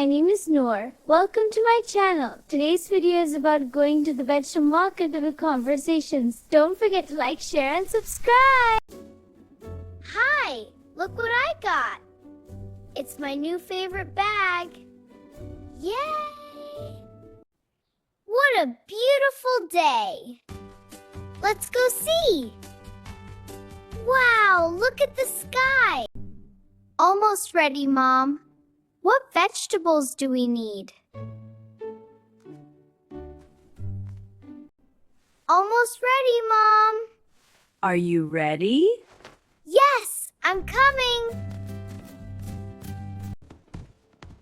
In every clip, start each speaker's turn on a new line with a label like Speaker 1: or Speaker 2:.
Speaker 1: my name is Noor. Welcome to my channel. Today's video is about going to the vegetable market with conversations. Don't forget to like, share and subscribe. Hi, look what I got. It's my new favorite bag. Yay! What a beautiful day. Let's go see. Wow, look at the sky. Almost ready, Mom. What vegetables do we need? Almost ready, Mom.
Speaker 2: Are you ready?
Speaker 1: Yes, I'm coming.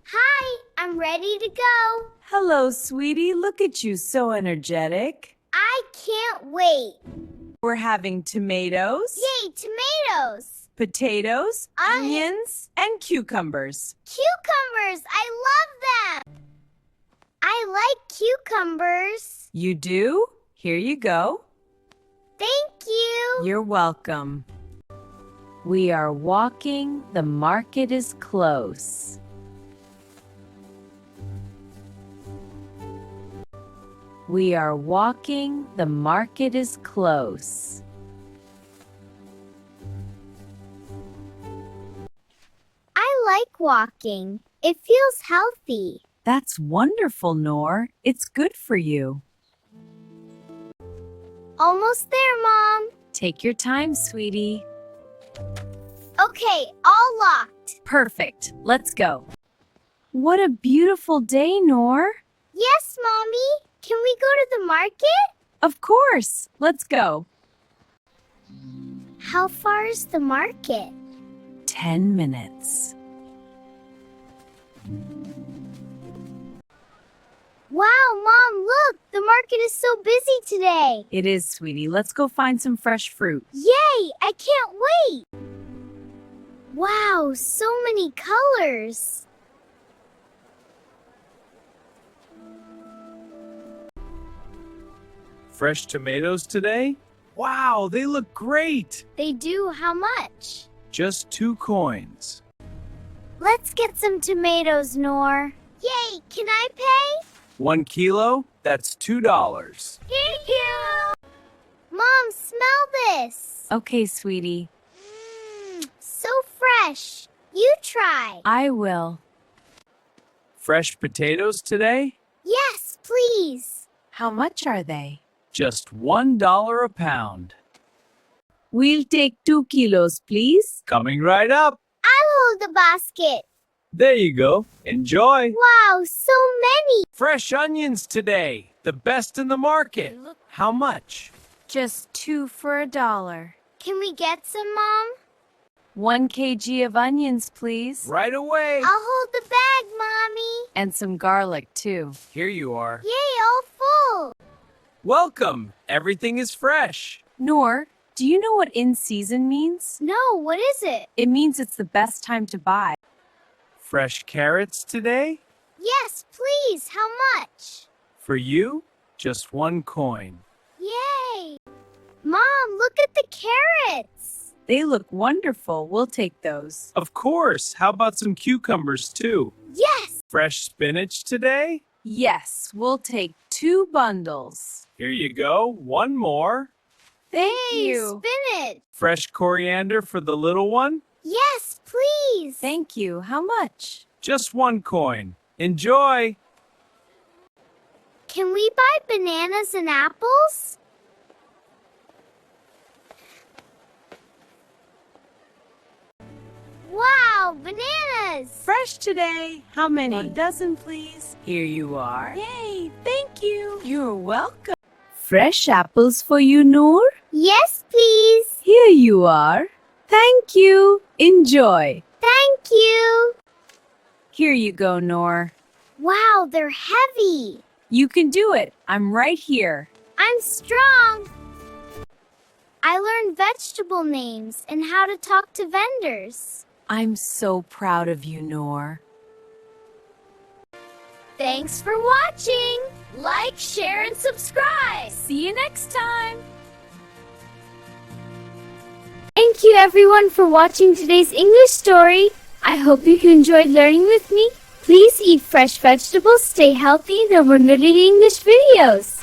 Speaker 1: Hi, I'm ready to go.
Speaker 2: Hello, sweetie. Look at you, so energetic.
Speaker 1: I can't wait.
Speaker 2: We're having tomatoes,
Speaker 1: Yay, tomatoes.
Speaker 2: potatoes, onions, and cucumbers.
Speaker 1: Cucumbers, I love them. I like cucumbers.
Speaker 2: You do? Here you go.
Speaker 1: Thank you.
Speaker 2: You're welcome. We are walking. The market is close. We are walking. The market is close.
Speaker 1: I like walking. It feels healthy.
Speaker 2: That's wonderful, Noor. It's good for you.
Speaker 1: Almost there, Mom.
Speaker 2: Take your time, sweetie.
Speaker 1: Okay, all locked.
Speaker 2: Perfect. Let's go. What a beautiful day, Noor.
Speaker 1: Yes, Mommy. Can we go to the market?
Speaker 2: Of course. Let's go.
Speaker 1: How far is the market?
Speaker 2: 10 minutes.
Speaker 1: Wow, Mom, look! The market is so busy today.
Speaker 2: It is, sweetie. Let's go find some fresh fruit.
Speaker 1: Yay! I can't wait! Wow, so many colors.
Speaker 3: Fresh tomatoes today? Wow, they look great!
Speaker 1: They do. How much?
Speaker 3: Just 2 coins.
Speaker 1: Let's get some tomatoes, Noor. Yay! Can I pay?
Speaker 3: 1 kilo? That's $2.
Speaker 1: Thank you! Mom, smell this.
Speaker 2: Okay, sweetie.
Speaker 1: So fresh. You try.
Speaker 2: I will.
Speaker 3: Fresh potatoes today?
Speaker 1: Yes, please.
Speaker 2: How much are they?
Speaker 3: Just $1 a pound.
Speaker 2: We'll take 2 kilos, please.
Speaker 3: Coming right up.
Speaker 1: I'll hold the basket.
Speaker 3: There you go. Enjoy.
Speaker 1: Wow, so many.
Speaker 3: Fresh onions today. The best in the market. How much?
Speaker 2: Just 2 for $1.
Speaker 1: Can we get some, Mom?
Speaker 2: 1 kg of onions, please.
Speaker 3: Right away.
Speaker 1: I'll hold the bag, Mommy.
Speaker 2: And some garlic, too.
Speaker 3: Here you are.
Speaker 1: Yay, all full.
Speaker 3: Welcome. Everything is fresh.
Speaker 2: Noor, do you know what in season means?
Speaker 1: No, what is it?
Speaker 2: It means it's the best time to buy.
Speaker 3: Fresh carrots today?
Speaker 1: Yes, please. How much?
Speaker 3: For you, just 1 coin.
Speaker 1: Yay. Mom, look at the carrots.
Speaker 2: They look wonderful. We'll take those.
Speaker 3: Of course. How about some cucumbers too?
Speaker 1: Yes.
Speaker 3: Fresh spinach today?
Speaker 2: Yes, we'll take 2 bundles.
Speaker 3: Here you go. 1 more.
Speaker 2: Thank
Speaker 1: Hey,
Speaker 2: you.
Speaker 1: spinach.
Speaker 3: Fresh coriander for the little one?
Speaker 1: Yes, please.
Speaker 2: Thank you. How much?
Speaker 3: Just 1 coin. Enjoy!
Speaker 1: Can we buy bananas and apples? Wow, bananas!
Speaker 2: Fresh today. How many? 1 dozen, please. Here you are. Yay, thank you. You're welcome. Fresh apples for you, Noor.
Speaker 1: Yes, please.
Speaker 2: Here you are. Thank you. Enjoy.
Speaker 1: Thank you.
Speaker 2: Here you go, Noor.
Speaker 1: Wow, they're heavy.
Speaker 2: You can do it. I'm right here.
Speaker 1: I'm strong. I learned vegetable names and how to talk to vendors.
Speaker 2: I'm so proud of you, Noor.
Speaker 1: Thanks for watching. Like, share, and subscribe.
Speaker 2: See you next time.
Speaker 1: Thank you everyone for watching today's English story. I hope you enjoyed learning with me. Please eat fresh vegetables, stay healthy, and remember to read English videos.